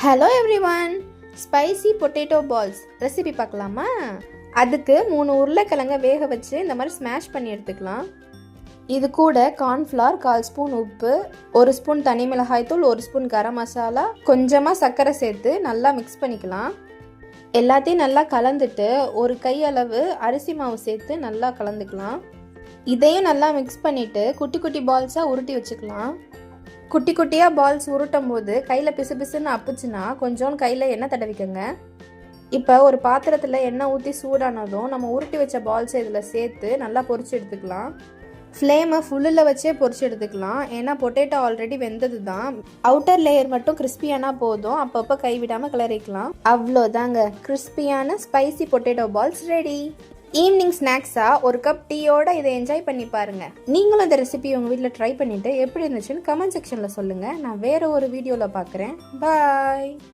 Hello everyone, spicy potato balls recipe பார்க்கலாமா? அதுக்கு 3 உருளைக்கிழங்க வேக வச்சு இந்த மாதிரி ஸ்மாஷ் பண்ணி எடுத்துக்கலாம். இது கூட கார்ன்ஃப்ளவர் 1/4 ஸ்பூன் உப்பு, 1 ஸ்பூன் தனி மிளகாய் தூள், 1 ஸ்பூன் கரம் மசாலா, கொஞ்சமாக சர்க்கரை சேர்த்து நல்லா மிக்ஸ் பண்ணிக்கலாம். எல்லாத்தையும் நல்லா கலந்துட்டு ஒரு கை அளவு அரிசி மாவு சேர்த்து நல்லா கலந்துக்கலாம். இதையும் நல்லா மிக்ஸ் பண்ணிவிட்டு குட்டி குட்டி பால்ஸாக உருட்டி வச்சுக்கலாம். குட்டி குட்டியாக பால்ஸ் உருட்டும் போது கையில் பிசு பிசுன்னு அப்புச்சுன்னா கொஞ்சோண்டு கையில் எண்ணெய் தடவிக்கோங்க. இப்போ ஒரு பாத்திரத்தில் எண்ணெய் ஊற்றி சூடானதும் நம்ம உருட்டி வச்ச பால்ஸை இதில் சேர்த்து நல்லா பொரிச்சு எடுத்துக்கலாம். ஃப்ளேமை ஃபுல்லில் வச்சே பொரிச்சு எடுத்துக்கலாம். ஏன்னா பொட்டேட்டோ ஆல்ரெடி வெந்தது தான். அவுட்டர் லேயர் மட்டும் கிறிஸ்பியானா போதும். அப்பப்போ கைவிடாமல் கிளறிக்கலாம். அவ்வளோதாங்க, கிறிஸ்பியான spicy potato balls ready. Evening ஸ்நாக்ஸாக ஒரு கப் டீயோட இதை என்ஜாய் பண்ணி பாருங்கள். நீங்களும் இந்த ரெசிபி உங்கள் வீட்டில் ட்ரை பண்ணிவிட்டு எப்படி இருந்துச்சுன்னு கமெண்ட் செக்ஷனில் சொல்லுங்கள். நான் வேறு ஒரு வீடியோவில் பார்க்குறேன். பாய்.